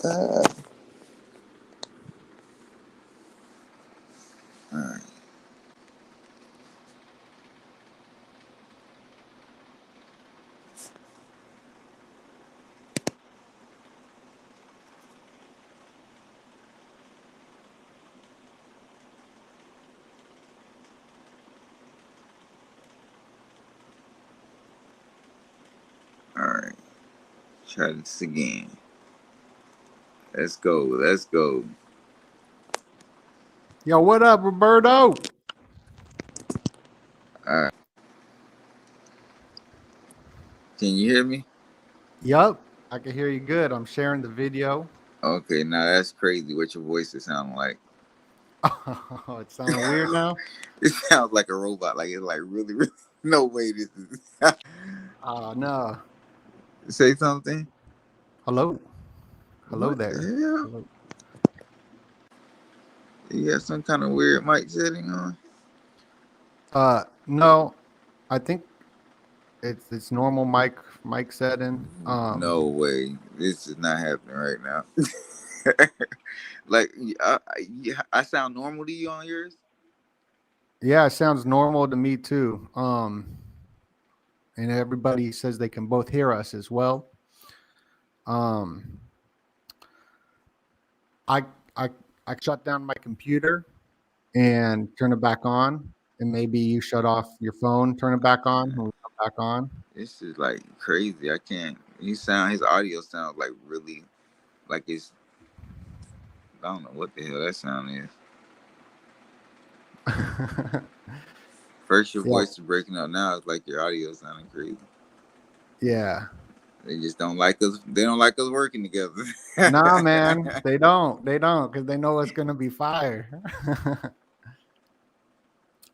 Uh, all right, all right. Try this again. Let's go. Let's go. Yo, what up, Roberto? All right. Can you hear me? Yup, I can hear you good. I'm sharing the video. Okay, now that's crazy. What your voice is sounding like? Oh, it's sounding weird now. It sounds like a robot. Like it's like really, really. No way. This is. Oh no. Say something. Hello. Hello What the there. hell? Hello. You got some kind of weird mic setting on? No, I think it's normal mic setting. No way. This is not happening right now. Like, I sound normal to you on yours? Yeah, it sounds normal to me too. And everybody says they can both hear us as well. Um, I I I shut down my computer and turn it back on, and maybe you shut off your phone, turn it back on, and we come back on. This is like crazy. I can't. His audio sounds like really, like it's, I don't know what the hell that sound is. First, your Yeah, voice is breaking up. Now it's like your audio sounding crazy. yeah. They just don't like us. They don't like us working together. Nah, man, they don't. They don't because they know it's gonna be fire.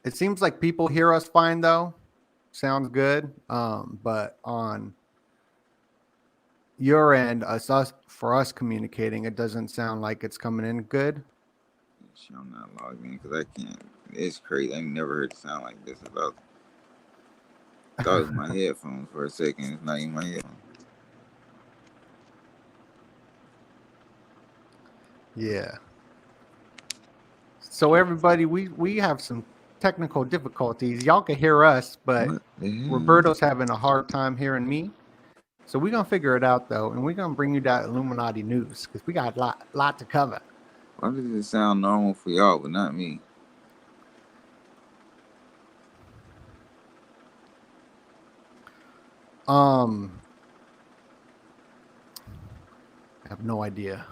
It seems like people hear us fine though. Sounds good. But on your end, us for us communicating, it doesn't sound like it's coming in good. Shit, I'm not logged in because I can't. It's crazy. I never heard it sound like this. Thought it was my headphones for a second. It's not even my headphones. Yeah. So everybody, we have some technical difficulties. Y'all can hear us, but What the hell? Roberto's having a hard time hearing me. So we're gonna figure it out though, and we're gonna bring you that Illuminati news because we got a lot to cover. Why does it sound normal for y'all but not me? Um, I have no idea.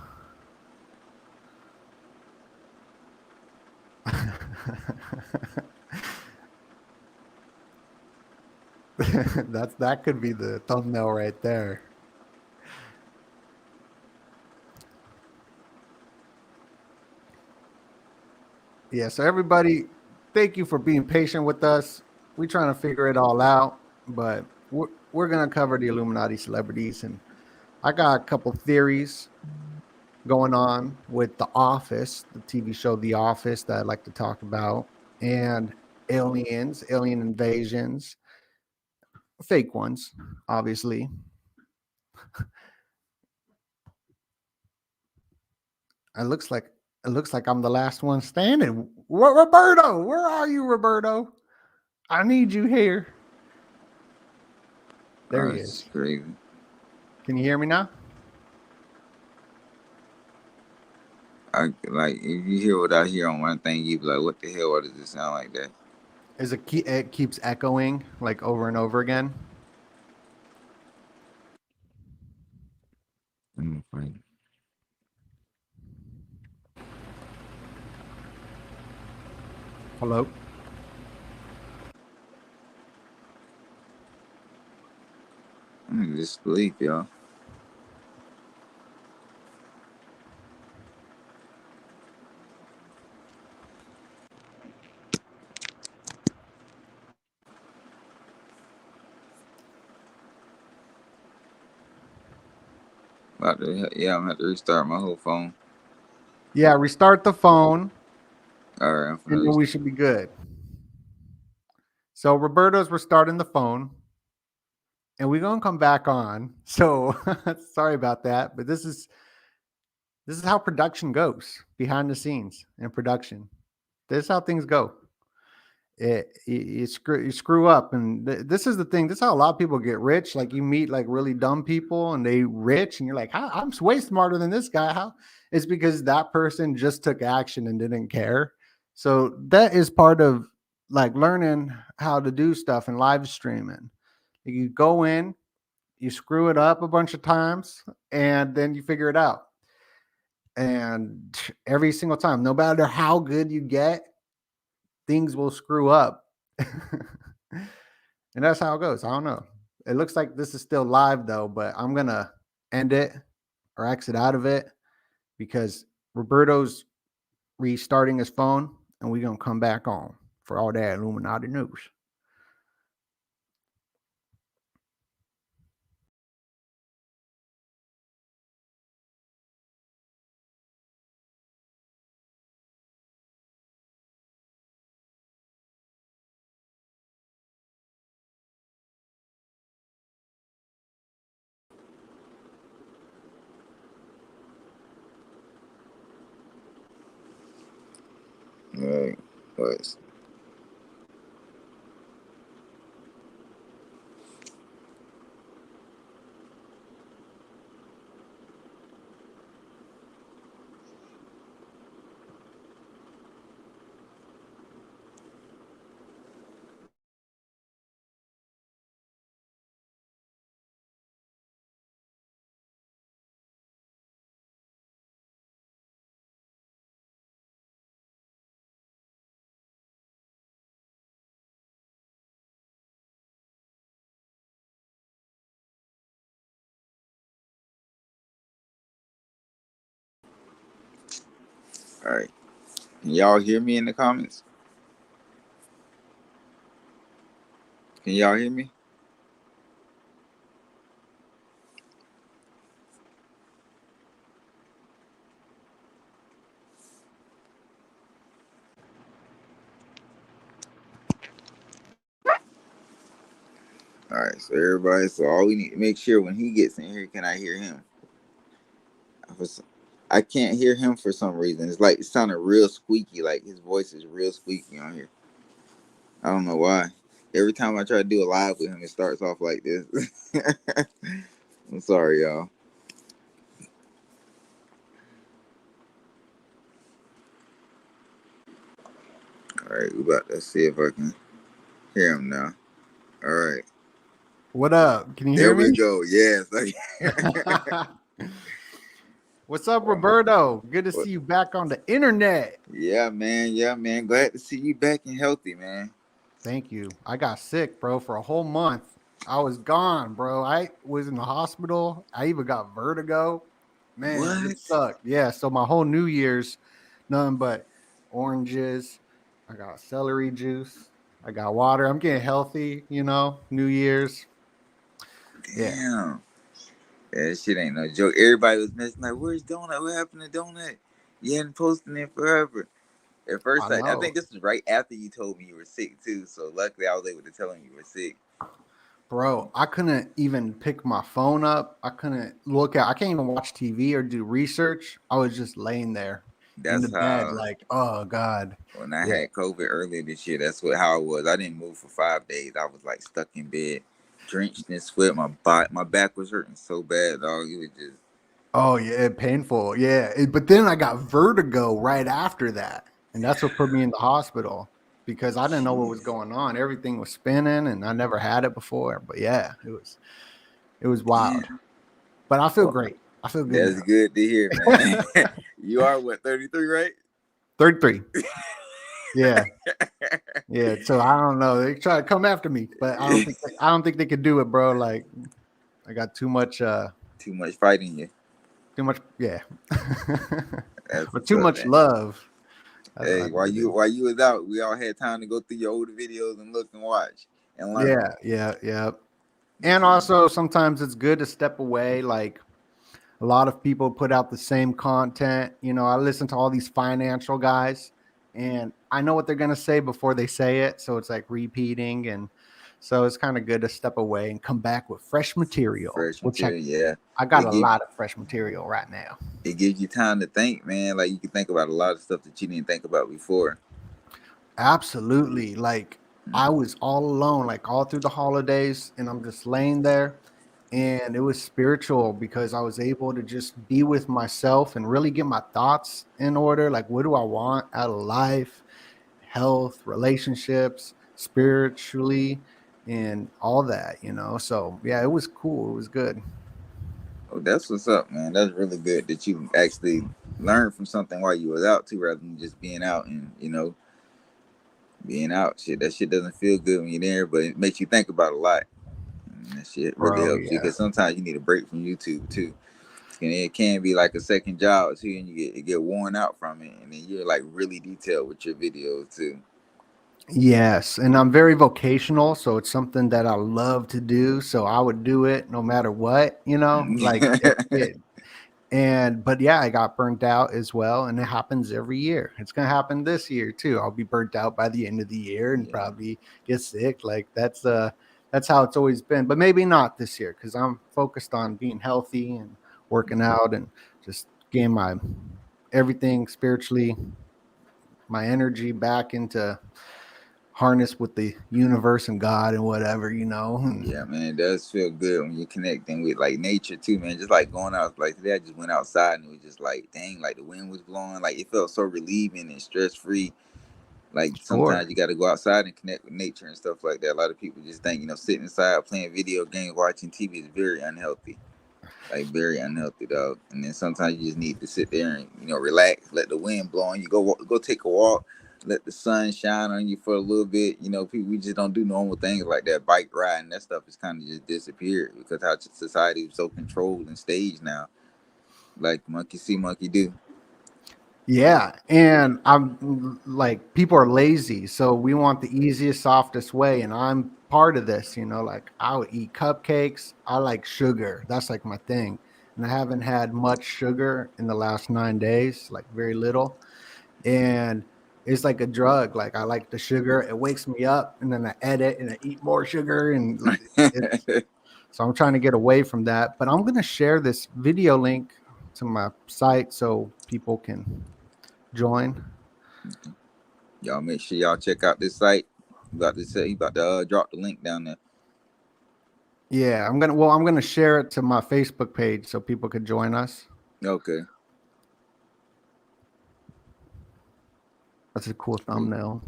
That could be the thumbnail right there. Yeah. So everybody, thank you for being patient with us. We're trying to figure it all out, but we're gonna cover the Illuminati celebrities, and I got a couple theories going on with The Office, the TV show The Office that I like to talk about, and aliens, alien invasions, fake ones, obviously. It looks like it looks like I'm the last one standing. Roberto, where are you, Roberto? I need you here. There Oh, he this is is. crazy. Can you hear me now? I like if you hear what I hear on one thing, you be like, "What the hell? Why does it sound like that?" It keeps echoing like over and over again? I'm afraid. Hello? I'm in disbelief, y'all. Yeah, I'm gonna have to restart my whole phone. Yeah, restart the phone All right, I'm gonna and then we restart. should be good. So Roberto's restarting the phone and we're gonna come back on. So sorry about that, but this is This is how production goes behind the scenes in production. This is how things go. You screw up, and this is the thing. This is how a lot of people get rich. Like you meet like really dumb people, and they rich, and you're like, I'm way smarter than this guy. How? It's because that person just took action and didn't care. So that is part of like learning how to do stuff and live streaming. You go in, you screw it up a bunch of times, and then you figure it out. And every single time, no matter how good you get, things will screw up. And that's how it goes. I don't know. It looks like this is still live though, but I'm gonna end it or exit out of it because Roberto's restarting his phone and we're gonna come back on for all that Illuminati news. Right. But all right. Can y'all hear me in the comments? Can y'all hear me? All right. So everybody. So all we need to make sure when he gets in here, can I hear him? I can't hear him for some reason. It's like it sounded real squeaky. Like his voice is real squeaky on here. I don't know why. Every time I try to do a live with him, it starts off like this. I'm sorry, y'all. All right, we about to see if I can hear him now. All right, What up? Can you there hear we me? go. Yes. What's up, Roberto? Good to see you back on the internet. Yeah, man. Yeah, man. Glad to see you back and healthy, man. Thank you. I got sick, bro, for a whole month. I was gone, bro. I was in the hospital. I even got vertigo. Man, it What? sucked. Yeah. So my whole New Year's, nothing but oranges. I got celery juice. I got water. I'm getting healthy, New Year's. Yeah. Damn. Yeah, that shit ain't no joke. Everybody was messing like, "Where's Donut? What happened to Donut? You hadn't posted it forever." At I first, I know. think this was right after you told me you were sick too. So luckily, I was able to tell him you were sick. Bro, I couldn't even pick my phone up. I can't even watch TV or do research. I was just laying there in the That's bed, how like, oh God. when I Yeah. had COVID earlier this year. That's how it was. I didn't move for 5 days. I was like stuck in bed, drenched in sweat. My back was hurting so bad, dog. It was just Oh yeah, painful. Yeah. But then I got vertigo right after that. And that's what put me in the hospital because I didn't know what was jeez. going on. Everything was spinning and I never had it before. But yeah, it was wild. Damn. But I feel Well, great. I feel good that's now. good to hear, man. You are what 33, right? 33. Yeah. Yeah, so I don't know. They try to come after me, but I don't think they could do it, bro. Like I got Too much fighting you. too much, yeah, That's or what's too up, much man. love. That's what I Hey, need to do. while you was out, we all had time to go through your older videos and look and watch and learn. Yeah, yeah, yeah. And also sometimes it's good to step away. Like a lot of people put out the same content. I listen to all these financial guys, and I know what they're gonna say before they say it, so it's like repeating and So it's kind of good to step away and come back with fresh material, Fresh which material, yeah. I got It a give lot of fresh material right now. it gives you time to think, man. Like you can think about a lot of stuff that you didn't think about before. Absolutely. Like I Hmm. was all alone, like all through the holidays, and I'm just laying there. And it was spiritual because I was able to just be with myself and really get my thoughts in order. Like, what do I want out of life, health, relationships, spiritually, and all that, you know? So, yeah, it was cool. It was good. Oh, that's what's up, man. That's really good that you actually learned from something while you was out too, rather than just being out and being out. Shit, that shit doesn't feel good when you're there, but it makes you think about a lot. And that shit really Bro, helps you yeah. because sometimes you need a break from YouTube too. And it can be like a second job too, and you get worn out from it, and then you're like really detailed with your videos too. Yes, and I'm very vocational, so it's something that I love to do. So I would do it no matter what, you know. Like it and but yeah, I got burnt out as well, and it happens every year. It's gonna happen this year too. I'll be burnt out by the end of the year and Yeah, probably get sick. Like that's how it's always been. But maybe not this year because I'm focused on being healthy and working out and just getting my everything spiritually, my energy back into harness with the universe and God and whatever, you know. yeah, man, it does feel good when you're connecting with like nature too, man. Just like going out, like today, I just went outside and it was just like, dang, like the wind was blowing, like it felt so relieving and stress free. Like Sure. sometimes you got to go outside and connect with nature and stuff like that. A lot of people just think, sitting inside playing video games, watching TV is very unhealthy, like very unhealthy, dog. And then sometimes you just need to sit there and relax, let the wind blow on you. Go take a walk, let the sun shine on you for a little bit. People, we just don't do normal things like that. Bike riding, that stuff has kind of just disappeared because how society is so controlled and staged now. Like monkey see, monkey do. Yeah, and like people are lazy, so we want the easiest, softest way, and I'm part of this. You know, like I would eat cupcakes. I like sugar. That's like my thing, and I haven't had much sugar in the last 9 days, like very little, and it's like a drug. Like I like the sugar. It wakes me up, and then I edit and I eat more sugar, and it's so I'm trying to get away from that. But I'm gonna share this video link to my site so people can join. Y'all make sure y'all check out this site. He about to drop the link down there. Yeah, I'm gonna share it to my Facebook page so people could join us. Okay. That's a cool thumbnail.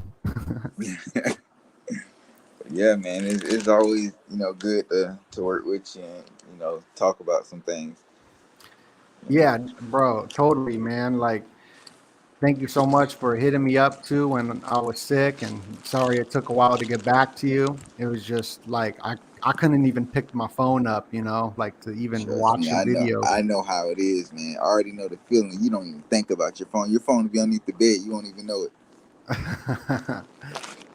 Yeah, man, it's always good to work with you and talk about some things. You know. Yeah, bro, totally, man. Like, thank you so much for hitting me up too when I was sick, and sorry it took a while to get back to you. It was just like I couldn't even pick my phone up, you know, like to even Trust me, watch a video. I know how it is, man. I already know the feeling. You don't even think about your phone. Your phone will be underneath the bed. You won't even know it.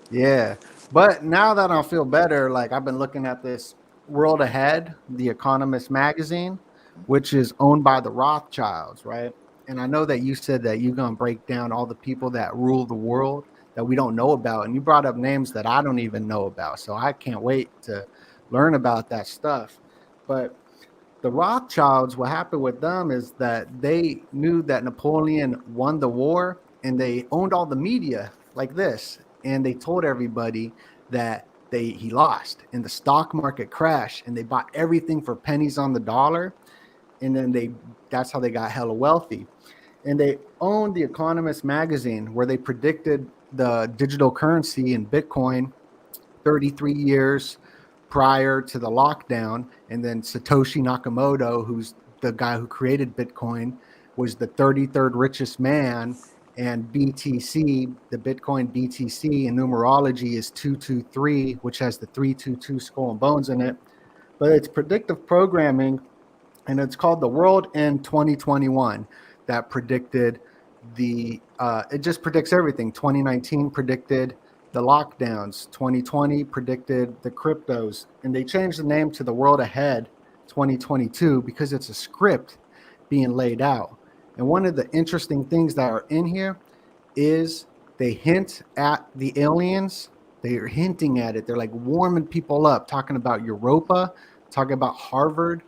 Yeah. But now that I feel better, like I've been looking at this World Ahead, the Economist magazine, which is owned by the Rothschilds, right? And I know that you said that you're going to break down all the people that rule the world that we don't know about. And you brought up names that I don't even know about. So I can't wait to learn about that stuff. But the Rothschilds, what happened with them is that they knew that Napoleon won the war and they owned all the media like this. And they told everybody that he lost and the stock market crashed and they bought everything for pennies on the dollar. And then that's how they got hella wealthy. And they owned the Economist magazine where they predicted the digital currency and Bitcoin 33 years prior to the lockdown. And then Satoshi Nakamoto, who's the guy who created Bitcoin, was the 33rd richest man. And BTC, the Bitcoin BTC in numerology is 223, which has the 322 skull and bones in it. But it's predictive programming, and it's called the World in 2021 that predicted it just predicts everything. 2019 predicted the lockdowns, 2020 predicted the cryptos, and they changed the name to the World Ahead 2022 because it's a script being laid out. And one of the interesting things that are in here is they hint at the aliens, They're hinting at it. They're like warming people up, talking about Europa, talking about Harvard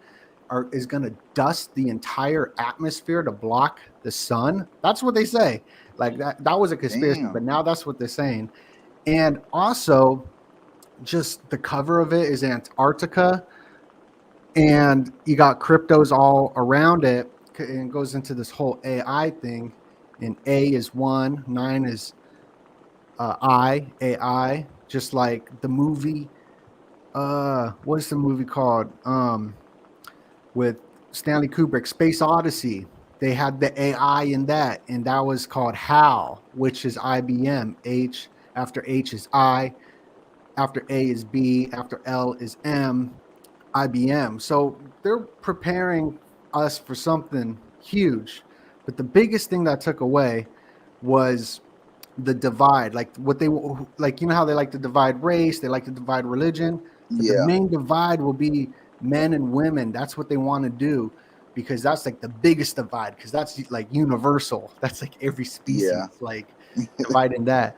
is going to dust the entire atmosphere to block the sun. That's what they say. Like that was a conspiracy, but Damn. now that's what they're saying. And also, just the cover of it is Antarctica, and you got cryptos all around it, and it goes into this whole AI thing. And A is one, nine is AI, just like the movie. What's the movie called? With Stanley Kubrick, Space Odyssey. They had the AI in that, and that was called HAL, which is IBM. H after H is I, after A is B, after L is M, IBM. So they're preparing us for something huge. But the biggest thing that took away was the divide, like what they like, you know how they like to divide race, they like to divide religion, but the Yeah. main divide will be men and women. That's what they want to do, because that's like the biggest divide, because that's like universal. That's like every Yeah. species, like dividing that.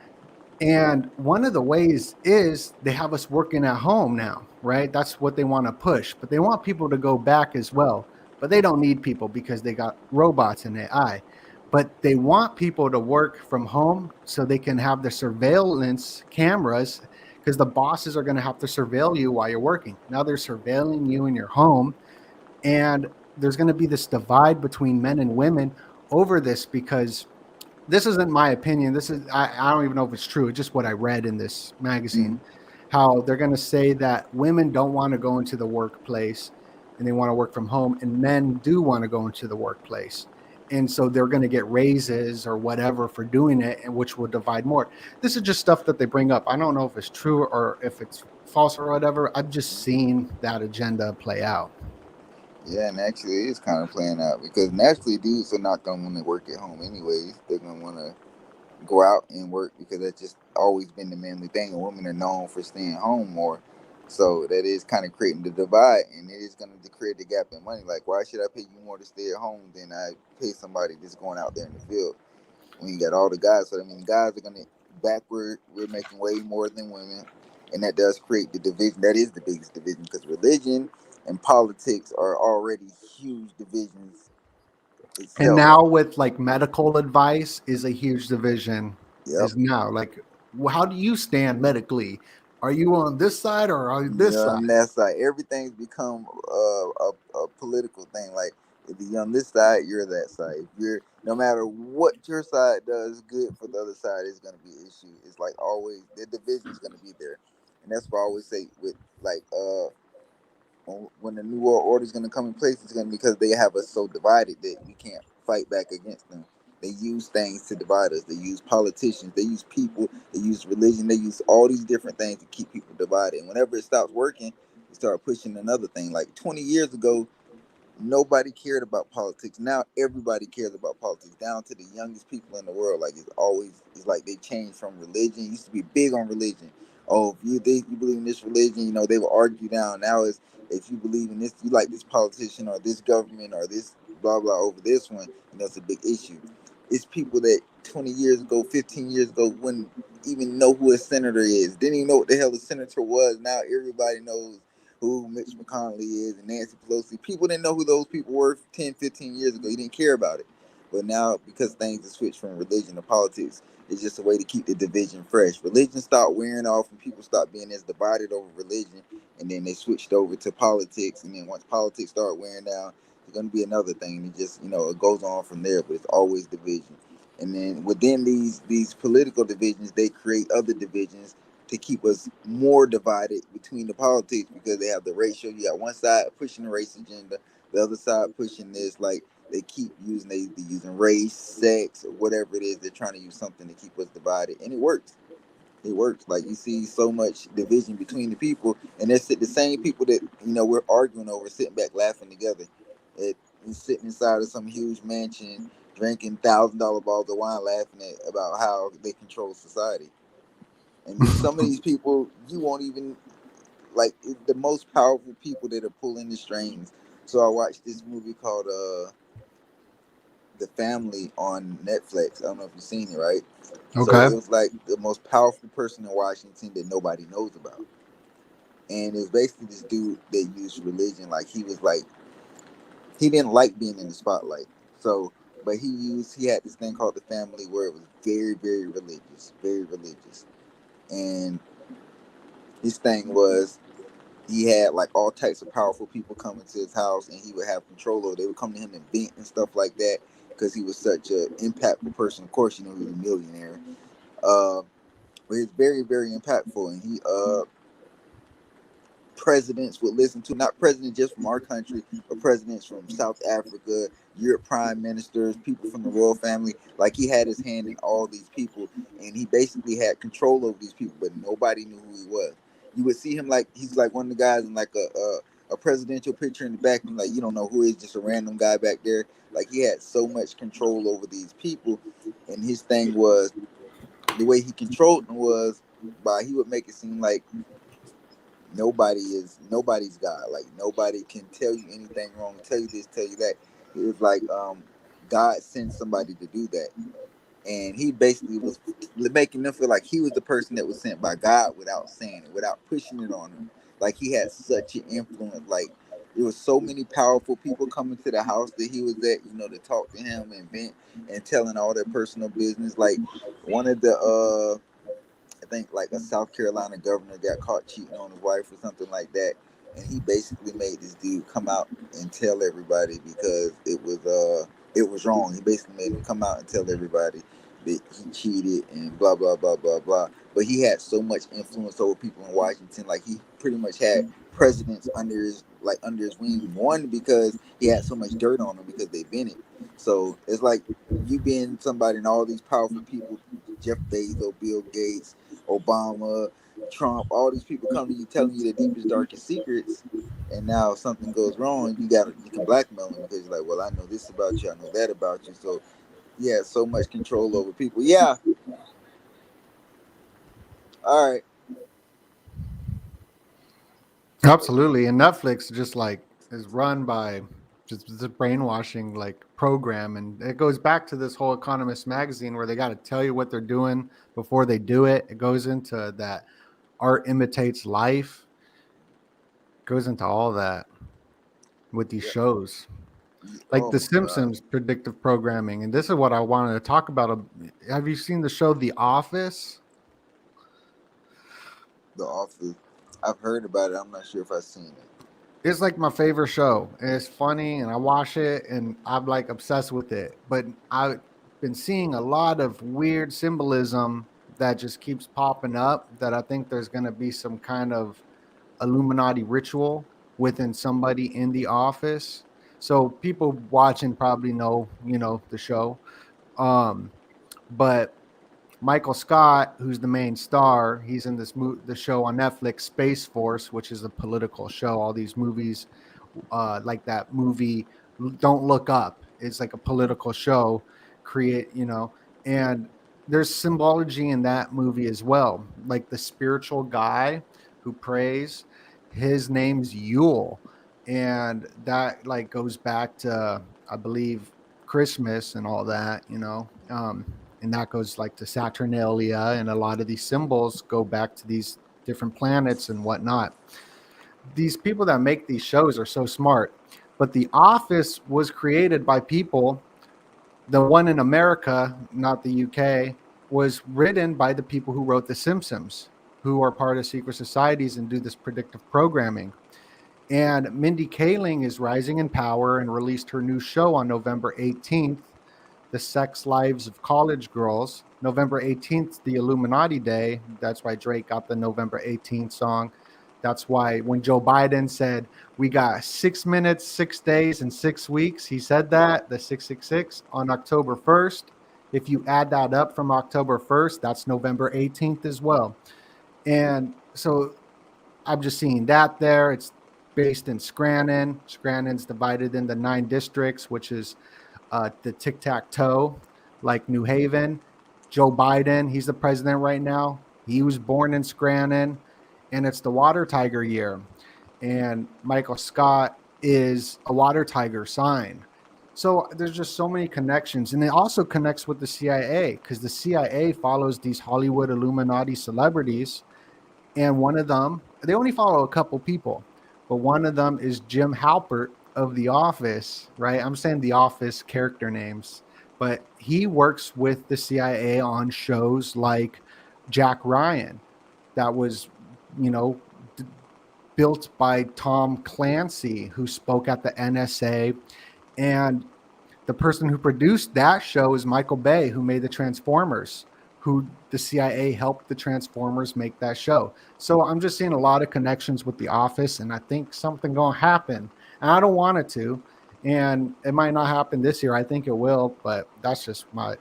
And one of the ways is they have us working at home now, right? That's what they want to push, but they want people to go back as well. But they don't need people because they got robots and AI. But they want people to work from home so they can have the surveillance cameras, because the bosses are going to have to surveil you while you're working. Now they're surveilling you in your home, and there's going to be this divide between men and women over this, because this isn't my opinion. This is I don't even know if it's true. It's just what I read in this magazine. Mm. How they're going to say that women don't want to go into the workplace and they want to work from home, and men do want to go into the workplace. And so they're going to get raises or whatever for doing it, and which will divide more. This is just stuff that they bring up. I don't know if it's true or if it's false or whatever. I've just seen that agenda play out. Yeah, and actually, it's kind of playing out because naturally, dudes are not gonna want to work at home anyways. They're gonna want to go out and work because that's just always been the manly thing, and women are known for staying home more. So that is kind of creating the divide, and it is going to create the gap in money. Like, why should I pay you more to stay at home than I pay somebody that's going out there in the field? When you got all the guys, so I mean, guys are going to backward. We're making way more than women, and that does create the division. That is the biggest division because religion and politics are already huge divisions And itself. now with like medical advice is a huge division. Yep. Is now like, how do you stand medically? Are you on this side or on this Yeah, side? on that side, everything's become a political thing. Like if you're on this side, you're that side. If you're no matter what your side does good for the other side, it's gonna be an issue. It's like always the division's gonna be there, and that's why I always say with like when the new world order is going to come in place, it's going to because they have us so divided that we can't fight back against them. They use things to divide us. They use politicians. They use people. They use religion. They use all these different things to keep people divided. And whenever it stops working, they start pushing another thing. Like 20 years ago, nobody cared about politics. Now everybody cares about politics, down to the youngest people in the world. Like it's like they changed from religion. It used to be big on religion. Oh, if you believe in this religion, they will argue down. Now is if you believe in this, you like this politician or this government or this blah blah over this one, it's a big issue. It's people that 20 years ago, 15 years ago wouldn't even know who a senator is. Didn't even know what the hell a senator was. Now everybody knows who Mitch McConnell is and Nancy Pelosi. People didn't know who those people were 10, 15 years ago. You didn't care about it. But now, because things have switched from religion to politics, it's just a way to keep the division fresh. Religion stopped wearing off and people stopped being as divided over religion. And then they switched over to politics. And then once politics start wearing down, it's going to be another thing. And it just, it goes on from there, but it's always division. And then within these political divisions, they create other divisions to keep us more divided between the politics because they have the ratio. You got one side pushing the race agenda, the other side pushing this. Like they keep they using race, sex, or whatever it is. They're trying to use something to keep us divided, and it works. It works. Like you see so much division between the people, and they're the same people that we're arguing over, sitting back laughing together. It sitting inside of some huge mansion, drinking $1,000 bottles of wine, laughing about how they control society. And these some of these people you won't even like the most powerful people that are pulling the strings. So I watched this movie called The Family on Netflix. I don't know if you've seen it, right? So Okay. it was like the most powerful person in Washington that nobody knows about, and it was basically this dude that used religion. Like he was like he didn't like being in the spotlight. So, but he had this thing called the Family where it was very religious, and his thing was he had like all types of powerful people coming to his house, and he would have control over. They would come to him and vent and stuff like that because he was such an impactful person. Of course, he was a millionaire, uh, but he's very impactful, and he presidents would listen to, not presidents just from our country, but presidents from South Africa, Europe, prime ministers, people from the royal family. Like he had his hand in all these people, and he basically had control over these people, but nobody knew who he was. You would see him like he's like one of the guys in like a presidential picture in the back, and like you don't know who he is, just a random guy back there. Like he had so much control over these people, and his thing was the way he controlled them was by he would make it seem like nobody's God. Like nobody can tell you anything wrong, tell you this, tell you that. It was like God sent somebody to do that, and he basically was making them feel like he was the person that was sent by God without saying it, without pushing it on them. Like he had such an influence. Like there was so many powerful people coming to the house that he was at, to talk to him and vent and telling all their personal business. Like one of the I think like a South Carolina governor got caught cheating on his wife or something like that, and he basically made this dude come out and tell everybody because it was wrong. He basically made him come out and tell everybody that he cheated and blah blah blah blah blah. But he had so much influence over people in Washington, like he pretty much had presidents under his wing. One because he had so much dirt on them because they've been it. So it's like you being somebody and all these powerful people, Jeff Bezos, Bill Gates, Obama, Trump, all these people come to you telling you the deepest, darkest secrets, and now if something goes wrong, you can blackmail them because you're like, well, I know this about you, I know that about you, so yeah, so much control over people. Yeah, all right, Absolutely. And Netflix just like is run by just the brainwashing like program. And it goes back to this whole Economist magazine where they got to tell you what they're doing before they do it. It goes into that art imitates life, goes into all that with these yeah, shows. Like oh The my god, Simpsons predictive programming. And this is what I wanted to talk about. Have you seen the show The Office? The Office. I've heard about it. I'm not sure if I've seen it. It's like my favorite show. It's funny and I watch it and I'm like obsessed with it. But I've been seeing a lot of weird symbolism that just keeps popping up that I think there's going to be some kind of Illuminati ritual within somebody in the office. So people watching probably know, the show. Um, but Michael Scott, who's the main star, he's in the show on Netflix, Space Force, which is a political show. All these movies, like that movie, Don't Look Up. It's like a political show, and there's symbology in that movie as well. Like the spiritual guy who prays, his name's Yule, and that like goes back to I believe Christmas and all that, and that goes like to Saturnalia, and a lot of these symbols go back to these different planets and whatnot. These people that make these shows are so smart, but The Office was created by people. The one in America, not the UK, was written by the people who wrote The Simpsons, who are part of secret societies and do this predictive programming. And Mindy Kaling is rising in power and released her new show on November 18th, The Sex Lives of College Girls. November 18th, the Illuminati Day. That's why Drake got the November 18th song. That's why when Joe Biden said, we got 6 minutes, 6 days, and 6 weeks, he said that, the 666, on October 1st. If you add that up from October 1st, that's November 18th as well. And so I'm just seeing that there. It's based in Scranton. Scranton's divided into 9 districts, which is the tic tac toe, like New Haven. Joe Biden, he's the president right now. He was born in Scranton, and it's the water tiger year. And Michael Scott is a water tiger sign. So there's just so many connections, and it also connects with the CIA because the CIA follows these Hollywood Illuminati celebrities, and one of them, they only follow a couple people, but one of them is Jim Halpert of The Office, right? I'm saying The Office character names, but he works with the CIA on shows like Jack Ryan, that was, you know, built by Tom Clancy, who spoke at the NSA, and the person who produced that show is Michael Bay, who made the Transformers, who the CIA helped the Transformers make that show. So I'm just seeing a lot of connections with The Office, and I think something gonna happen. And I don't want it to, and it might not happen this year. I think it will, but that's just my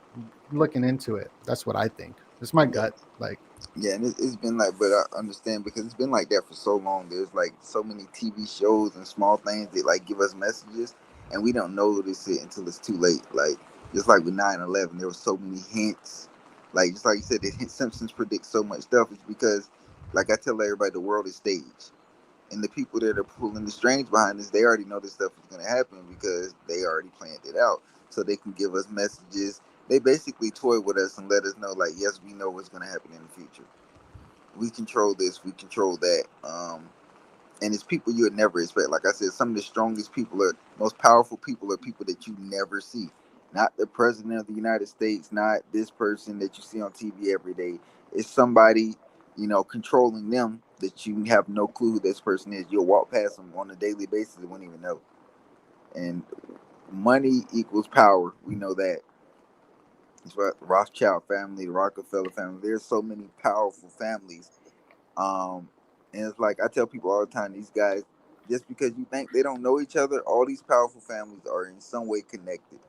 looking into it. That's what I think. It's my Yeah, gut. Like, yeah, and it's been like, but I understand because it's been like that for so long. There's like so many TV shows and small things that like give us messages, and we don't notice it until it's too late. Like just like with 9/11, there were so many hints. Like just like you said, the Simpsons predict so much stuff. It's because, like I tell everybody, the world is staged, and the people that are pulling the strings behind this, they already know this stuff is going to happen because they already planned it out, so they can give us messages. They basically toy with us and let us know, like, yes, we know what's going to happen in the future. We control this, we control that. And it's people you would never expect. Like I said, some of the strongest people are most powerful people are people that you never see. Not the president of the United States, not this person that you see on TV every day. It's somebody, controlling them that you have no clue who this person is. You'll walk past them on a daily basis and won't even know. And money equals power. We know that. It's what the Rothschild family, the Rockefeller family. There's so many powerful families. Um, and it's like I tell people all the time, these guys, just because you think they don't know each other, all these powerful families are in some way connected.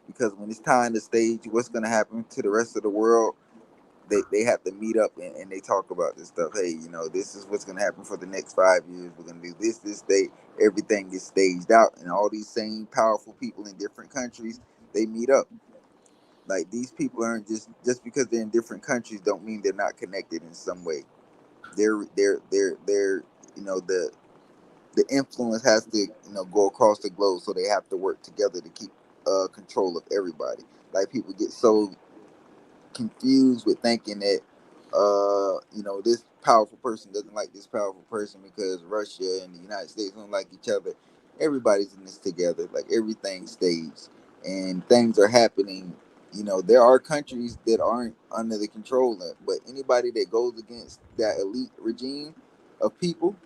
Because when it's time to stage what's going to happen to the rest of the world, they have to meet up and they talk about this stuff. Hey, this is what's going to happen for the next 5 years. We're going to do this day. Everything gets staged out. And all these same powerful people in different countries, they meet up. Like these people aren't just because they're in different countries don't mean they're not connected in some way. They're the influence has to go across the globe, so they have to work together to keep control of everybody. Like people get so confused with thinking that this powerful person doesn't like this powerful person because Russia and the United States don't like each other. Everybody's in this together. Like everything's staged and things are happening. There are countries that aren't under the control of, but anybody that goes against that elite regime of people,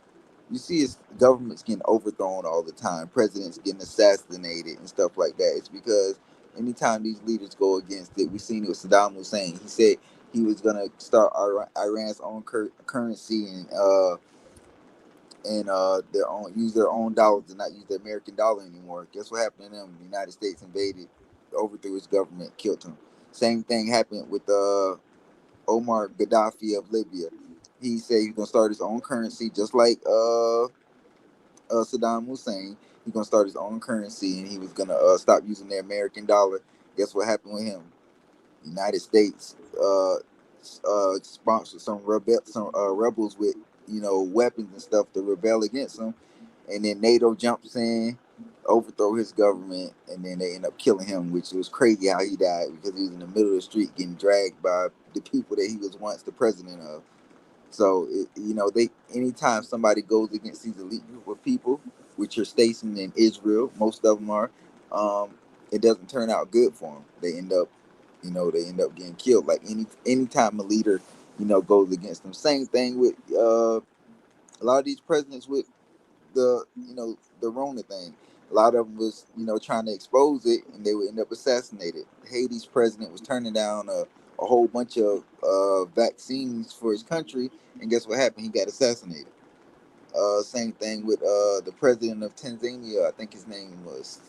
you see his government's getting overthrown all the time, presidents getting assassinated and stuff like that. It's because anytime these leaders go against it, we've seen it with Saddam Hussein. He said he was gonna start Iran's own currency and their own use their own dollars and not use the American dollar anymore. Guess what happened to them? The United States invaded, overthrew his government, killed him. Same thing happened with Omar Gaddafi of Libya. He said he's gonna start his own currency, just like Saddam Hussein. He's gonna start his own currency, and he was gonna stop using the American dollar. Guess what happened with him? United States sponsored some rebels with weapons and stuff to rebel against him, and then NATO jumps in, overthrow his government, and then they end up killing him, which was crazy how he died because he was in the middle of the street getting dragged by the people that he was once the president of. So they anytime somebody goes against these elite group of people, which are stationed in Israel, most of them are, it doesn't turn out good for them. They end up getting killed. Like anytime a leader, goes against them. Same thing with a lot of these presidents with the Rona thing. A lot of them was trying to expose it, and they would end up assassinated. Haiti's president was turning down a whole bunch of vaccines for his country, and guess what happened? He got assassinated. Same thing with the president of Tanzania. I think his name was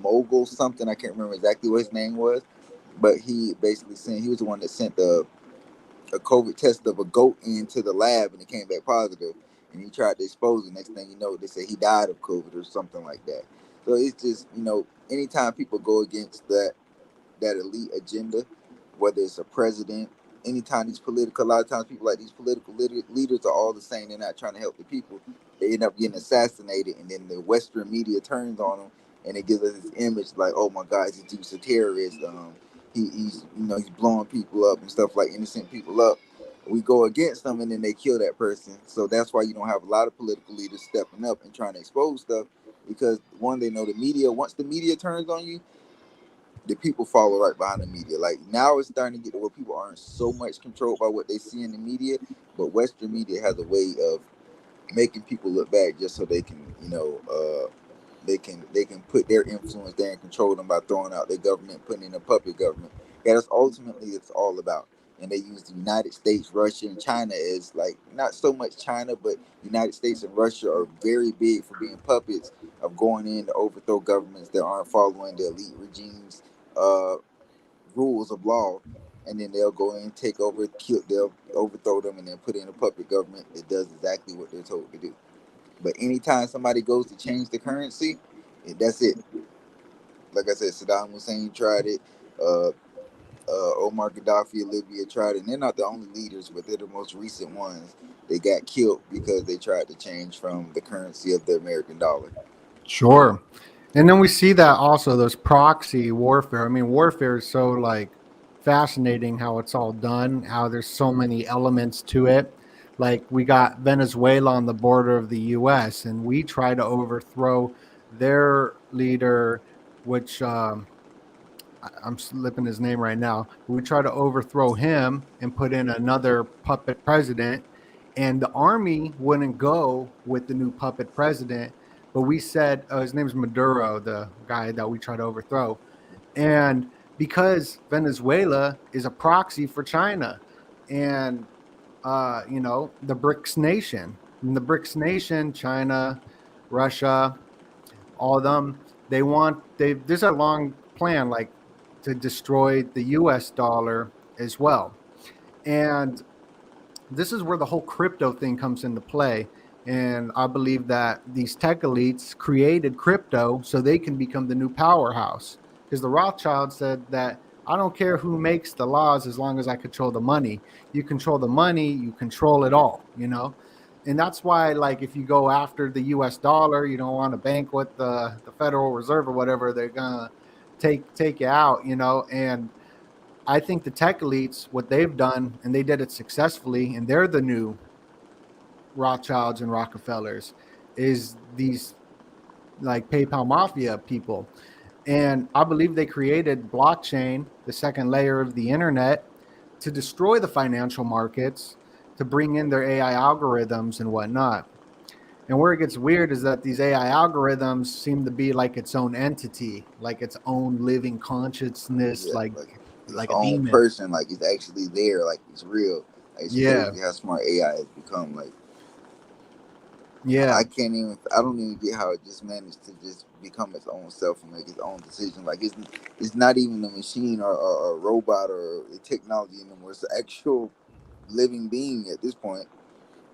Mogul something. I can't remember exactly what his name was, but he basically sent. He was the one that sent a COVID test of a goat into the lab, and it came back positive. And he tried to expose it. Next thing you know, they say he died of COVID or something like that. So it's just anytime people go against that elite agenda, whether it's a president, anytime these political, a lot of times people like these political leaders are all the same. They're not trying to help the people. They end up getting assassinated, and then the Western media turns on them, and it gives us this image like, oh my God, this dude's a terrorist. He's he's blowing people up and stuff, like innocent people up. We go against them and then they kill that person. So that's why you don't have a lot of political leaders stepping up and trying to expose stuff, because one, they know the media. Once the media turns on you, the people follow right behind the media. Like now, it's starting to get to where people aren't so much controlled by what they see in the media, but Western media has a way of making people look bad just so they can, they can put their influence there and control them by throwing out their government, putting in a puppet government. Yeah, that's ultimately it's all about. And they use the United States, Russia, and China as like not so much China, but United States and Russia are very big for being puppets of going in to overthrow governments that aren't following the elite regimes' uh, rules of law, and then they'll go in and take over, kill, they'll overthrow them, and then put in a puppet government that does exactly what they're told to do. But anytime somebody goes to change the currency, that's it. Like I said, Saddam Hussein tried it. Uh, Omar Gaddafi of Libya tried it. And they're not the only leaders, but they're the most recent ones. They got killed because they tried to change from the currency of the American dollar. Sure. And then we see that also those proxy warfare. I mean, warfare is so like fascinating how it's all done, how there's so many elements to it. Like we got Venezuela on the border of the US and we try to overthrow their leader, which I'm slipping his name right now. We try to overthrow him and put in another puppet president, and the army wouldn't go with the new puppet president. But we said his name's Maduro, the guy that we try to overthrow, and because Venezuela is a proxy for China, and the BRICS nation, and the BRICS nation, China, Russia, all of them, they there's a long plan like to destroy the US dollar as well. And this is where the whole crypto thing comes into play. And I believe that these tech elites created crypto so they can become the new powerhouse. Because the Rothschild said that I don't care who makes the laws as long as I control the money. You control the money, you control it all. And that's why, like, if you go after the US dollar, you don't want to bank with the Federal Reserve or whatever, they're gonna take you out. And I think the tech elites, what they've done, and they did it successfully, and they're the new Rothschilds and Rockefellers, is these like PayPal mafia people. And I believe they created blockchain, the second layer of the internet, to destroy the financial markets, to bring in their AI algorithms and whatnot. And where it gets weird is that these AI algorithms seem to be like its own entity, like its own living consciousness, Yeah, like like his like a own demon. person, like it's actually there, like it's real. Like, it's Yeah, crazy how smart AI has become. Like yeah, I can't even. I don't even get how it just managed to just become its own self and make its own decision. Like it's not even a machine or a robot or a technology anymore. It's an actual living being at this point.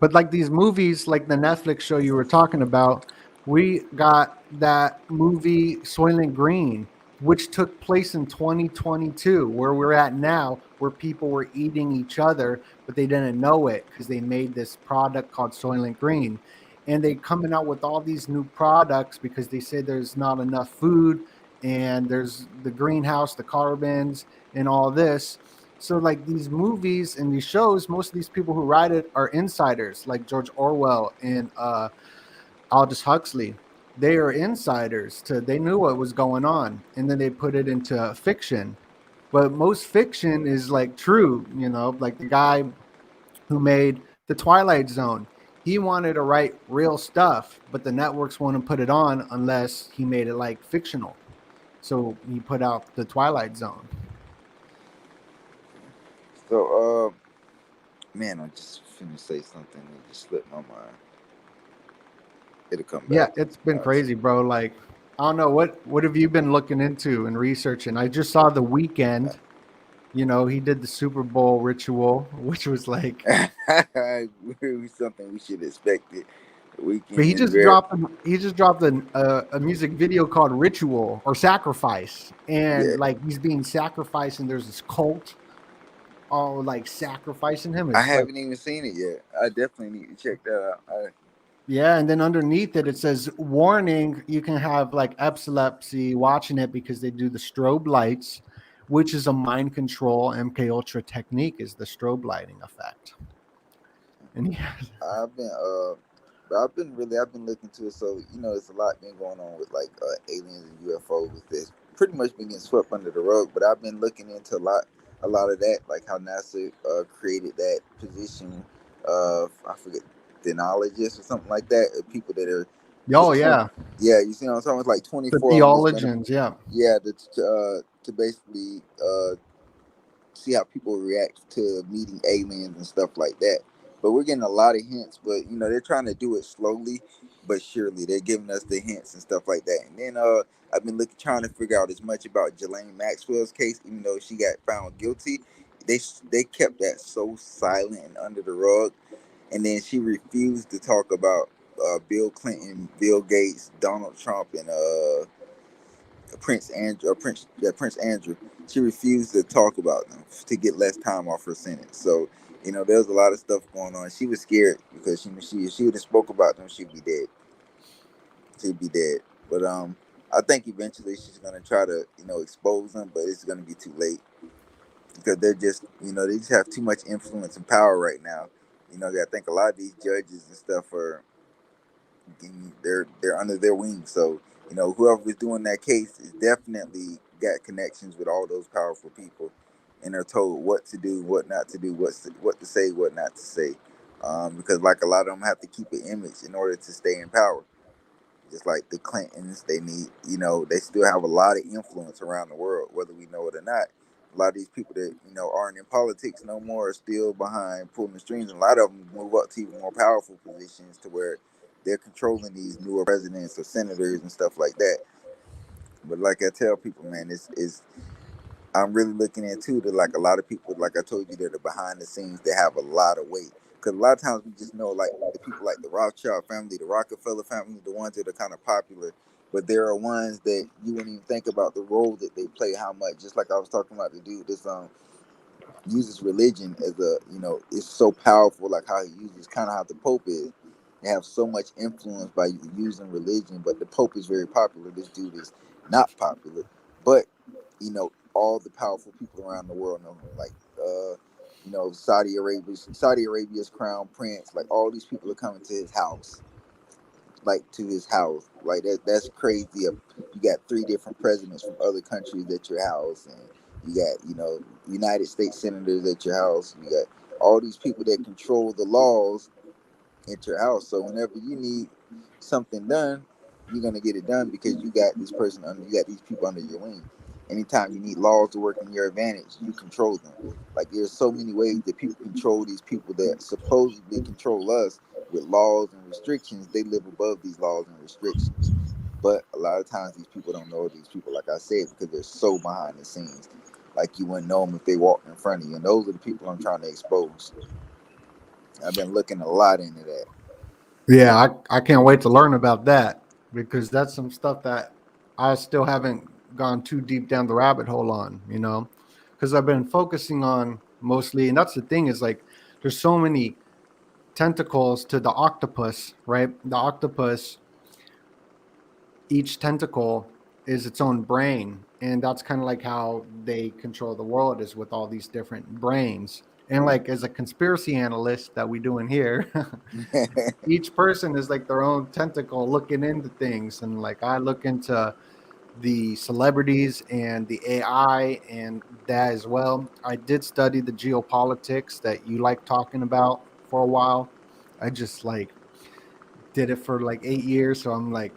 but like these movies, like the Netflix show you were talking about, we got that movie Soylent Green, which took place in 2022, where we're at now, where people were eating each other, but they didn't know it because they made this product called Soylent Green. And they coming out with all these new products because they say there's not enough food and there's the greenhouse, the carbons, and all this. So like these movies and these shows, most of these people who write it are insiders, like George Orwell and Aldous Huxley. They are insiders to they knew what was going on, and then they put it into fiction. But most fiction is like true, like the guy who made the Twilight Zone. He wanted to write real stuff, but the networks wouldn't put it on unless he made it like fictional. So he put out the Twilight Zone. So, man, I just finna say something that just slipped my mind. It'll come Yeah, back to me. it's been crazy, bro. Like, I don't know what have you been looking into and researching? I just saw the weekend. He did the Super Bowl ritual, which was like, Something we should expect it. The but he weekend, just very dropped he just dropped a music video called Ritual or Sacrifice, and yeah. like he's being sacrificed, and there's this cult all like sacrificing him. I It's like haven't even seen it yet. I definitely need to check that out. Yeah, and then underneath it, it says warning. You can have like epilepsy watching it because they do the strobe lights, which is a mind control MK Ultra technique. Is the strobe lighting effect? And yeah, I've been but I've been looking to it. So it's a lot been going on with like aliens and UFOs. That's pretty much been getting swept under the rug. But I've been looking into a lot of that, like how NASA created that position of, I forget, denologists or something like that, people that are, oh it's 20, yeah, yeah, you see what I'm talking. It's like the 24 of them that's been, theologians. Yeah. yeah, to basically see how people react to meeting aliens and stuff like that. But we're getting a lot of hints, but they're trying to do it slowly but surely. They're giving us the hints and stuff like that. And then I've been trying to figure out as much about Ghislaine Maxwell's case, even though she got found guilty. They kept that so silent and under the rug, and then she refused to talk about Bill Clinton, Bill Gates, Donald Trump, and Prince Andrew, Prince Andrew. She refused to talk about them to get less time off her sentence. So there was a lot of stuff going on. She was scared because she would have spoke about them, she'd be dead. She'd be dead. But I think eventually she's gonna try to expose them, but it's gonna be too late because they're just they just have too much influence and power right now. I think a lot of these judges and stuff are they're under their wing. So whoever was doing that case is definitely got connections with all those powerful people, and they're told what to do, what not to do, what to say, what not to say. Because like a lot of them have to keep an image in order to stay in power. Just like the Clintons, they need, they still have a lot of influence around the world, whether we know it or not. A lot of these people that aren't in politics no more are still behind pulling the strings, and a lot of them move up to even more powerful positions to where they're controlling these newer presidents or senators and stuff like that. But like I tell people, man, it's I'm really looking into that. Like a lot of people, like I told you, that are behind the scenes that have a lot of weight. Because a lot of times we just know like the people like the Rothschild family, the Rockefeller family, the ones that are kind of popular. But there are ones that you wouldn't even think about the role that they play, how much. Just like I was talking about the dude that's uses religion as a it's so powerful, like how he uses, kind of how the Pope is. They have so much influence by using religion, but the Pope is very popular. This dude is not popular, but all the powerful people around the world know him. Like Saudi Arabia's crown prince, like all these people are coming to his house, like to his house. Like that's crazy. You got three different presidents from other countries at your house, and you got United States senators at your house. You got all these people that control the laws at your house. So whenever you need something done, you're gonna get it done because you got these people under your wing. Anytime you need laws to work in your advantage, you control them. Like there's so many ways that people control these people that supposedly control us with laws and restrictions. They live above these laws and restrictions. But a lot of times these people don't know these people, like I said, because they're so behind the scenes. Like you wouldn't know them if they walked in front of you. And those are the people I'm trying to expose. I've been looking a lot into that. Yeah, I can't wait to learn about that because that's some stuff that I still haven't gone too deep down the rabbit hole on, because I've been focusing on mostly, and that's the thing is like there's so many tentacles to the octopus, right? The octopus, each tentacle is its own brain, and that's kind of like how they control the world is with all these different brains. And like as a conspiracy analyst that we do in here, each person is like their own tentacle looking into things. And like I look into the celebrities and the AI and that as well. I did study the geopolitics that you like talking about for a while. I just like did it for like 8 years. So I'm like,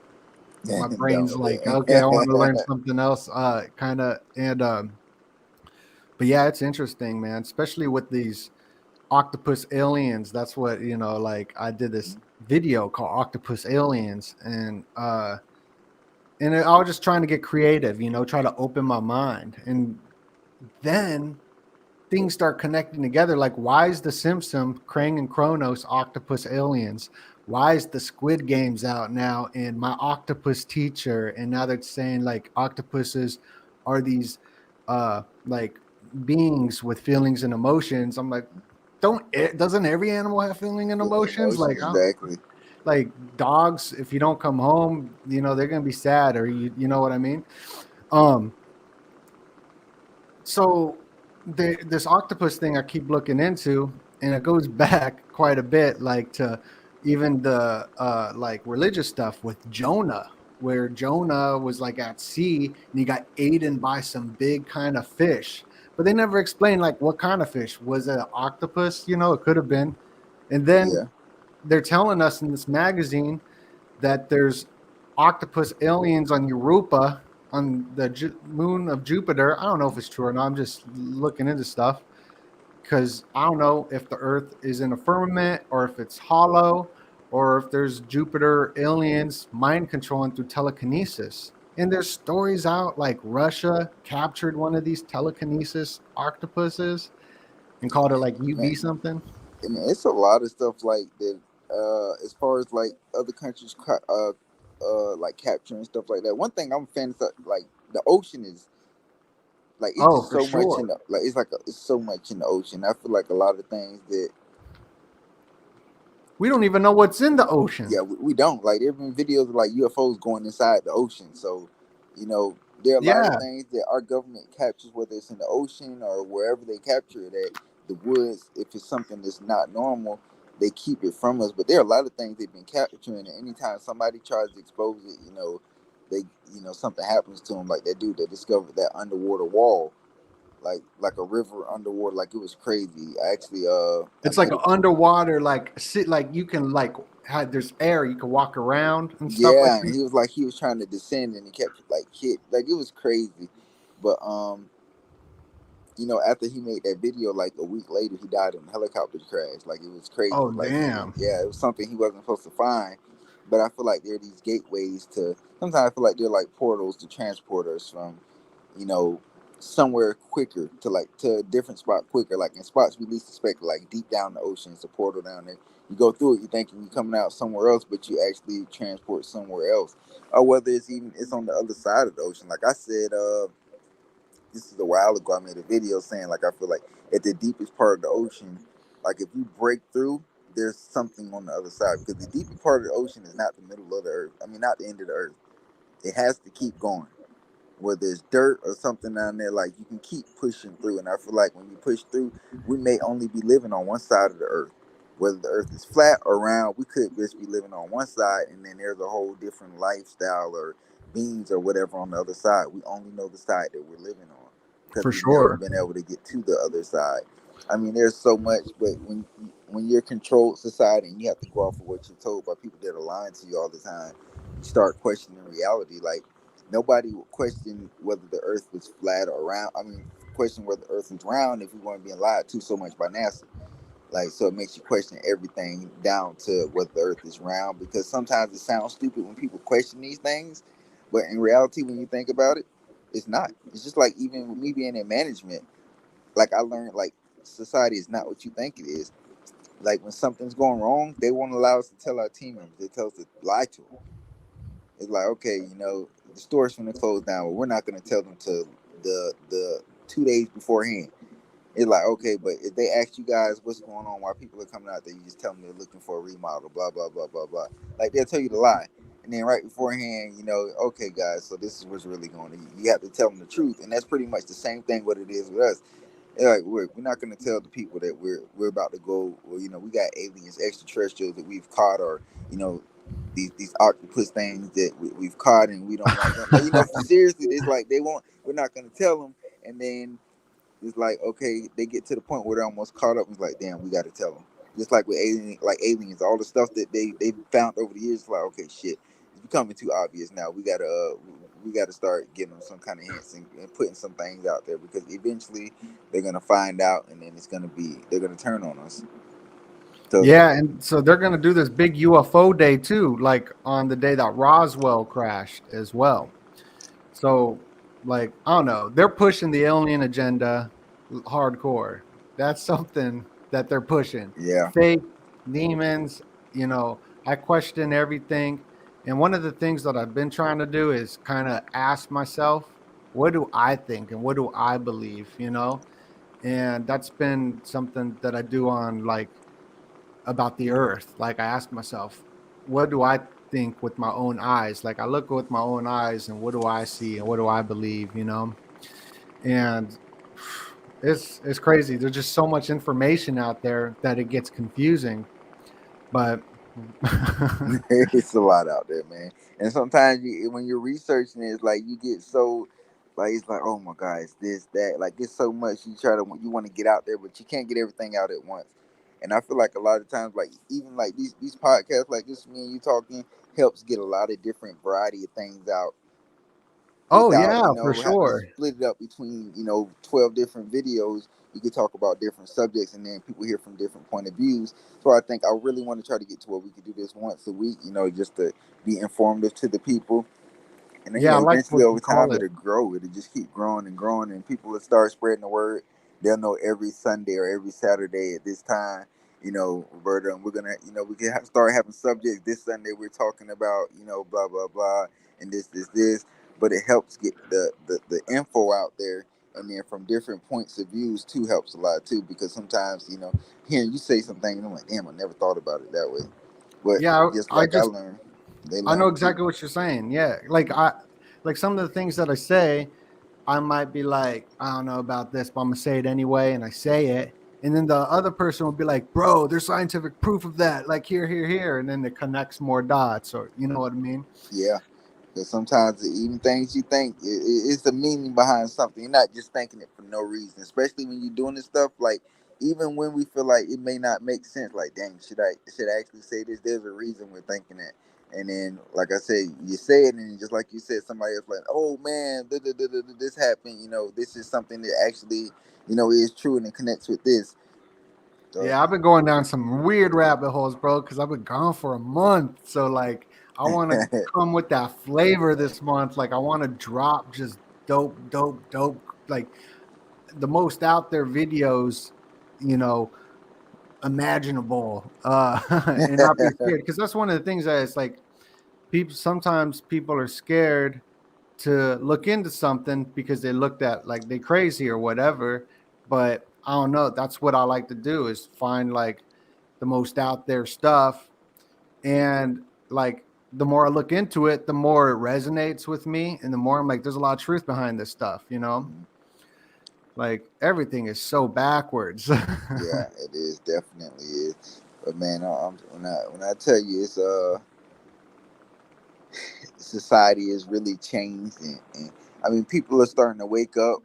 my Done brain's with like, okay, I want to learn it. something else, kind of. And, but yeah, it's interesting, man, especially with these octopus aliens. That's what, like I did this video called Octopus Aliens, and I was just trying to get creative, try to open my mind. And then things start connecting together. Like, why is the Simpson, Krang and Kronos octopus aliens? Why is the Squid Games out now? And my octopus teacher, and now they're saying like octopuses are these like beings with feelings and emotions. I'm like, doesn't every animal have feeling and Feeling emotions? emotion, Like, exactly. like dogs, if you don't come home, they're gonna be sad, or you know what I mean. Um, so this octopus thing I keep looking into, and it goes back quite a bit, like to even the like religious stuff with Jonah, where Jonah was like at sea and he got eaten by some big kind of fish, but they never explained like what kind of fish. Was it an octopus? It could have been. And then Yeah, they're telling us in this magazine that there's octopus aliens on Europa, on the moon of Jupiter. I don't know if it's true or not. I'm just looking into stuff because I don't know if the Earth is in a firmament or if it's hollow or if there's Jupiter aliens mind controlling through telekinesis. And there's stories out like Russia captured one of these telekinesis octopuses and called it like man. UV something. I mean, it's a lot of stuff like that. As far as like other countries, like capturing stuff like that. One thing I'm a fan of, like the ocean is like it's Oh, just for so much sure. in the like it's so much in the ocean. I feel like a lot of things that We don't even know what's in the ocean. yeah, we don't like. There've been videos of like UFOs going inside the ocean. So, you know, there are a lot of Yeah, things that our government captures, whether it's in the ocean or wherever they capture it at, the woods. If it's something that's not normal, they keep it from us. But there are a lot of things they've been capturing, and anytime somebody tries to expose it, they, something happens to them. Like that dude that discovered that underwater wall, like a river underwater, like it was crazy. I actually, I it's like made an a underwater, like sit, like you can like have, there's air, you can walk around and stuff like yeah, and that. he was like he was trying to descend and he kept like hit like it was crazy. But after he made that video, like a week later he died in a helicopter crash. Like it was crazy. Oh Like damn, yeah, it was something he wasn't supposed to find. But I feel like there are these gateways to sometimes I feel like they're like portals to transport us from, you know, somewhere quicker to like to a different spot quicker. Like in spots we least expect, like deep down the ocean, it's a portal down there. You go through it, you thinking you're coming out somewhere else, but you actually transport somewhere else. Or whether it's on the other side of the ocean. Like I said, this is a while ago. I made a video saying like I feel like at the deepest part of the ocean, like if you break through, there's something on the other side because the deepest part of the ocean is not the middle of the earth. I mean, not the end of the earth. It has to keep going where there's dirt or something down there, like you can keep pushing through. And I feel like when you push through, we may only be living on one side of the earth. Whether the earth is flat or round, we could just be living on one side, and then there's a whole different lifestyle or beings or whatever on the other side. We only know the side that we're living on because for we've never sure. been able to get to the other side. I mean, there's so much, but when you're controlled society and you have to go off of what you're told by people that are lying to you all the time, you start questioning reality. Like nobody would question whether the Earth was flat or round. I mean, question whether the Earth was round if we weren't being lied to so much by NASA. Like, so it makes you question everything down to whether the Earth is round because sometimes it sounds stupid when people question these things, but in reality, when you think about it, it's not. It's just like even with me being in management, like I learned like society is not what you think it is. Like when something's going wrong, they won't allow us to tell our team members. They tell us to lie to them. It's like, okay, the store's gonna close down, but we're not gonna tell them to the 2 days beforehand. It's like, okay, but if they ask you guys what's going on, why people are coming out there, you just tell them they're looking for a remodel, blah blah blah blah blah. Like they'll tell you the lie, and then right beforehand, okay, guys, so this is what's really going on. You have to tell them the truth, and that's pretty much the same thing what it is with us. Like we're not going to tell the people that we're about to go. Well, we got aliens, extraterrestrials that we've caught, or you know these octopus things that we've caught, and we don't want them. Like seriously, it's like they won't. We're not going to tell them, and then it's like okay, they get to the point where they're almost caught up. It's like damn, we got to tell them. Just like with aliens, all the stuff that they found over the years. It's like okay, shit, it's becoming too obvious now. We got to start giving them some kind of hints and putting some things out there because eventually they're gonna find out, and then they're gonna turn on us. So Yeah, and so they're going to do this big UFO day too, like on the day that Roswell crashed as well. So, like, I don't know, they're pushing the alien agenda hardcore. That's something that they're pushing. yeah, Fake demons, I question everything. And one of the things that I've been trying to do is kind of ask myself, what do I think and what do I believe? And that's been something that I do on like about the earth. Like I ask myself, what do I think with my own eyes? Like I look with my own eyes and what do I see and what do I believe, you know? And it's crazy. There's just so much information out there that it gets confusing. But It's a lot out there, man. And sometimes when you're researching it, it's like you get so, like it's like, oh my god, it's this, that. Like it's so much you want to get out there, but you can't get everything out at once. And I feel like a lot of times, like even like these podcasts, like this, me and you talking, helps get a lot of different variety of things out oh without yeah, for having to sure. split it up between 12 different videos. You could talk about different subjects, and then people hear from different point of views. So I think I really want to try to get to where we could do this once a week, just to be informative to the people. And then, Yeah, I like eventually what over you time call it. it'll grow. It'll just keep growing and growing, and people will start spreading the word. They'll know every Sunday or every Saturday at this time. Roberta, and we're gonna, we can start having subjects. This Sunday we're talking about, blah blah blah, and this. But it helps get the info out there, and then from different points of views too helps a lot too. Because sometimes, hearing you say something, and I'm like, damn, I never thought about it that way. But Yeah, just I like I just learned, they I know learn too. exactly what you're saying. Yeah, like some of the things that I say, I might be like, I don't know about this, but I'm gonna say it anyway, and I say it, and then the other person will be like, bro, there's scientific proof of that, like here, here, here, and then it connects more dots, or you know what I mean? Yeah. Because sometimes even things you think it's the meaning behind something. You're not just thinking it for no reason. Especially when you're doing this stuff. Like even when we feel like it may not make sense. Like dang, should I actually say this? There's a reason we're thinking that. And then, like I said, you say it, and just like you said, somebody else like, oh man, this happened. This is something that actually, is true and it connects with this. So, Yeah, I've been going down some weird rabbit holes, bro, because I've been gone for a month. So like I want to come with that flavor this month. Like I want to drop just dope, dope, dope, like the most out there videos, you know, imaginable, and not be scared. Because that's one of the things that it's like people are scared to look into something because they looked at like they crazy or whatever. But I don't know. That's what I like to do is find like the most out there stuff. And like the more I look into it, the more it resonates with me. And the more I'm like, there's a lot of truth behind this stuff, you know? Like everything is so backwards. yeah, it is definitely is. But man, when I tell you society has really changed, and I mean people are starting to wake up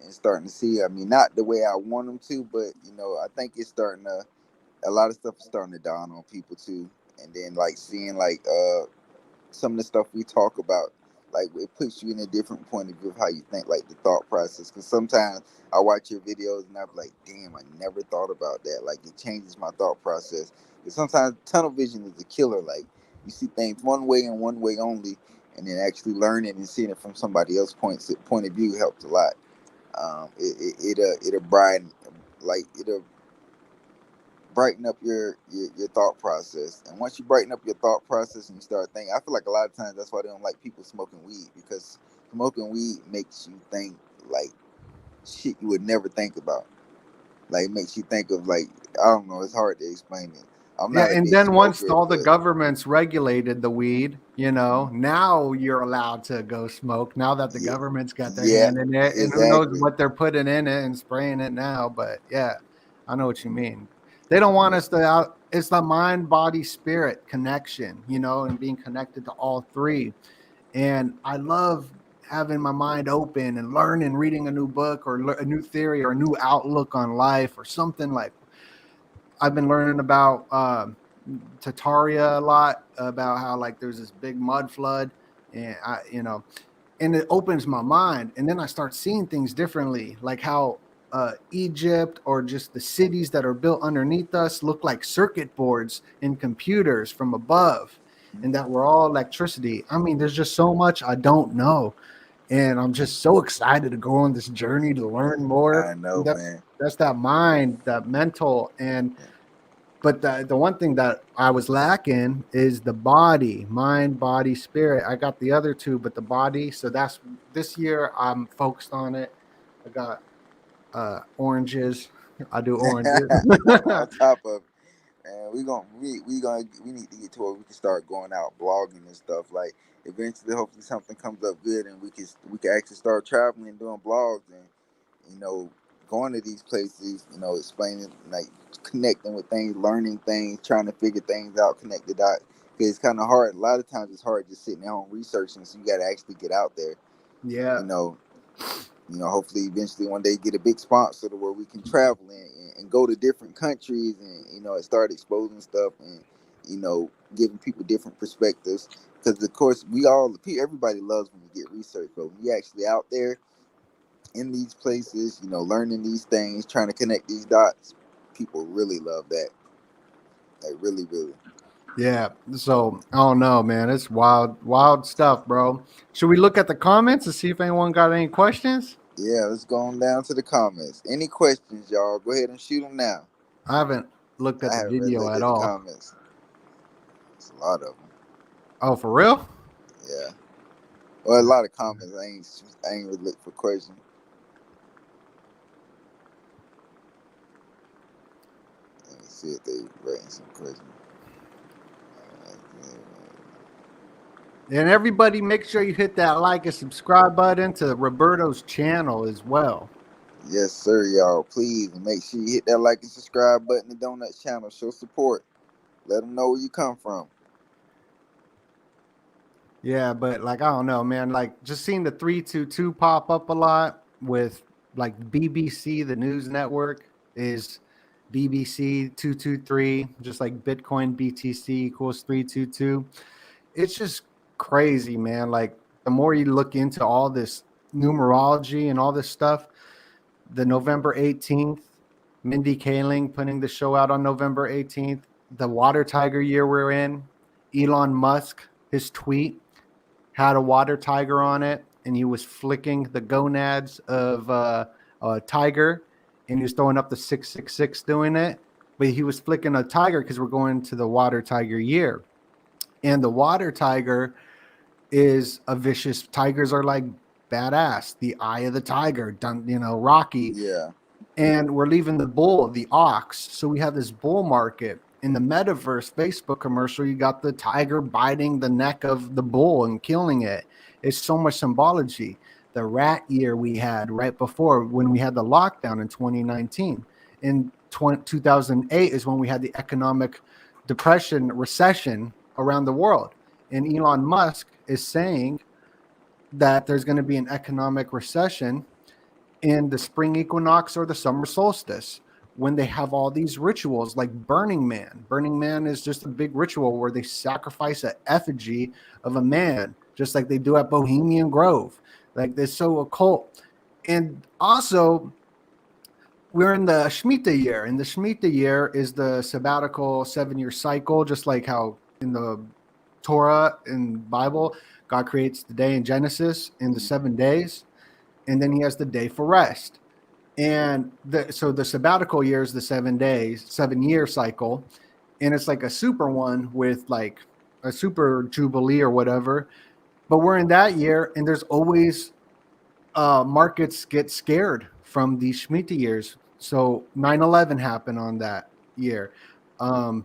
and starting to see. I mean, not the way I want them to, but I think it's starting to. A lot of stuff is starting to dawn on people too, and then like seeing like some of the stuff we talk about, like it puts you in a different point of view of how you think, like the thought process. Because sometimes I watch your videos and I'm like, damn, I never thought about that. Like it changes my thought process. Because sometimes tunnel vision is a killer. Like you see things one way and one way only, and then actually learning and seeing it from somebody else's point of view helps a lot. It'll brighten, like brighten up your thought process. And once you brighten up your thought process and you start thinking, I feel like a lot of times that's why they don't like people smoking weed, because smoking weed makes you think like shit you would never think about. Like it makes you think of like, I don't know, it's hard to explain it. I'm Yeah, not a and big then once smoker, all the but governments regulated the weed, now you're allowed to go smoke. Now that the yeah, government's got their yeah, hand in it, and who knows exactly. what they're putting in it and spraying it now. But yeah, I know what you mean. They don't want Yeah, us to out. It's the mind, body, spirit connection, and being connected to all three. And I love having my mind open and learning, reading a new book or a new theory or a new outlook on life or something like I've been learning about Tataria a lot, about how like there's this big mud flood, and and it opens my mind, and then I start seeing things differently, like how Egypt or just the cities that are built underneath us look like circuit boards in computers from above, and that we're all electricity. I mean, there's just so much I don't know, and I'm just so excited to go on this journey to learn more. I know, That's man. that's that mind, that mental, and but the one thing that I was lacking is the body, mind, body, spirit. I got the other two, but the body. So that's this year I'm focused on it. I got oranges. I do oranges. On top of it. And we need to get to where we can start going out blogging and stuff. Like eventually, hopefully, something comes up good, and we can actually start traveling and doing blogs and you know going to these places. Explaining like connecting with things, learning things, trying to figure things out, connect the dots. Because it's kind of hard. A lot of times, it's hard just sitting at home researching. So you got to actually get out there. Yeah. You know, hopefully eventually one day get a big sponsor to where we can travel and go to different countries and and start exposing stuff and giving people different perspectives. Because of course everybody loves when you get research, but when you actually out there in these places, learning these things, trying to connect these dots, people really love that. Like really, really. Yeah. So I don't know, man. It's wild, wild stuff, bro. Should we look at the comments and see if anyone got any questions? Yeah, let's go on down to the comments. Any questions, y'all? Go ahead and shoot them now. I haven't looked at I the haven't really video looked at at the all. comments. It's a lot of them. Oh, for real? Yeah. Well, a lot of comments. I ain't really look for questions. Let me see if they writing some questions. And everybody, make sure you hit that like and subscribe button to Roberto's channel as well. Yes, sir, y'all. Please make sure you hit that like and subscribe button to Donut channel. Show support. Let them know where you come from. Yeah, but like I don't know, man. Like just seeing the 322 pop up a lot with like BBC, the news network is BBC 223, just like Bitcoin BTC equals 322. It's just crazy, man. Like the more you look into all this numerology and all this stuff, the November 18th, Mindy Kaling putting the show out on November 18th, the water tiger year we're in, Elon Musk, his tweet had a water tiger on it, and he was flicking the gonads of a tiger, and he was throwing up the 666 doing it. But he was flicking a tiger because we're going to the water tiger year. And the water tiger is a vicious. Tigers are like badass. The eye of the tiger, done, Rocky. Yeah. And we're leaving the bull, the ox. So we have this bull market. In the metaverse Facebook commercial, you got the tiger biting the neck of the bull and killing it. It's so much symbology. The rat year we had right before when we had the lockdown in 2019. In 2008 is when we had the economic depression, recession around the world. And Elon Musk is saying that there's going to be an economic recession in the spring equinox or the summer solstice when they have all these rituals like Burning Man. Burning Man is just a big ritual where they sacrifice an effigy of a man, just like they do at Bohemian Grove. Like they're so occult. And also, we're in the Shemitah year, and the Shemitah year is the sabbatical 7-year cycle, just like how in the Torah and Bible, God creates the day in Genesis in the 7 days, and then he has the day for rest. And so the sabbatical year is the 7 days, 7-year cycle. And it's like a super one with like a super jubilee or whatever. But we're in that year, and there's always markets get scared from these Shemitah years. So 9/11 happened on that year. Um,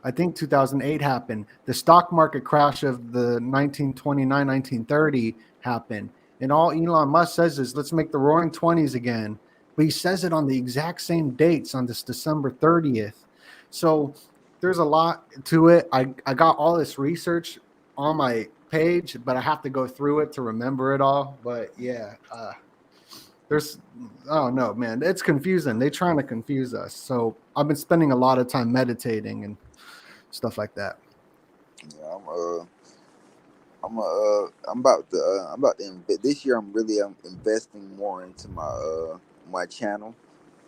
I think 2008 happened. The stock market crash of the 1929, 1930 happened. And all Elon Musk says is, let's make the roaring 20s again. But he says it on the exact same dates on this December 30th. So there's a lot to it. I got all this research on my page, but I have to go through it to remember it all. But yeah, there's, oh no, man, it's confusing. They're trying to confuse us. So I've been spending a lot of time meditating and stuff like that. Yeah. I'm about to this year. I'm investing more into my channel.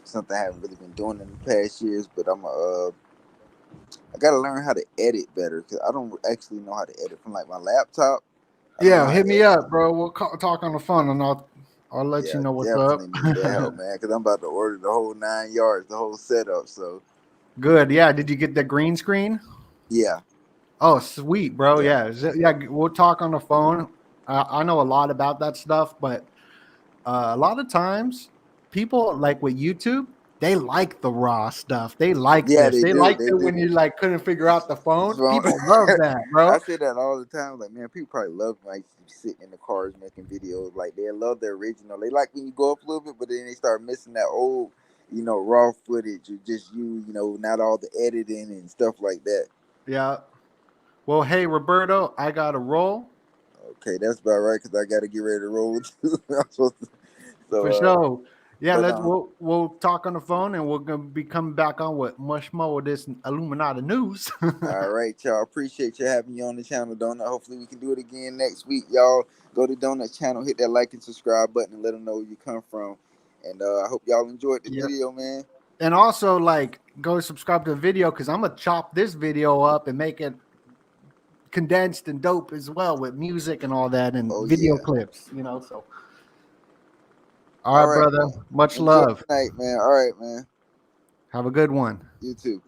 Something I haven't really been doing in the past years, but I gotta learn how to edit better because I don't actually know how to edit from like my laptop. I don't know Yeah, how to hit me edit. up, bro. We'll talk on the phone, and I'll let you Yeah, know what's up. definitely need that help, man. Because I'm about to order the whole 9 yards, the whole setup. So Good. Yeah. Did you get the green screen? yeah, Oh, sweet, bro. yeah, Yeah. Yeah. We'll talk on the phone. I know a lot about that stuff, but a lot of times people like with YouTube. they like the raw stuff. They like Yeah, this. they They do. liked They it do. when you like couldn't figure out the phone. So, People love that, bro. I say that all the time. Like, man, people probably love like sitting in the cars making videos. Like, they love the original. They like when you go up a little bit, but then they start missing that old, raw footage. Or just not all the editing and stuff like that. Yeah. Well, hey Roberto, I got to roll Okay, that's about right because I got to get ready to roll too. I'm supposed to, for so, sure. Yeah, but we'll talk on the phone, and we're gonna be coming back on with much more of this Illuminati news. all right, y'all. Appreciate you having me on the channel, Donut. Hopefully, we can do it again next week, y'all. Go to Donut channel, hit that like and subscribe button, and let them know where you come from. And I hope y'all enjoyed the Yep. video, man. And also, like, go subscribe to the video because I'm gonna chop this video up and make it condensed and dope as well with music and all that and Oh video yeah. clips. So all All right, right, brother. man. Much Enjoy love. the night, man. All right, man. Have a good one. You too.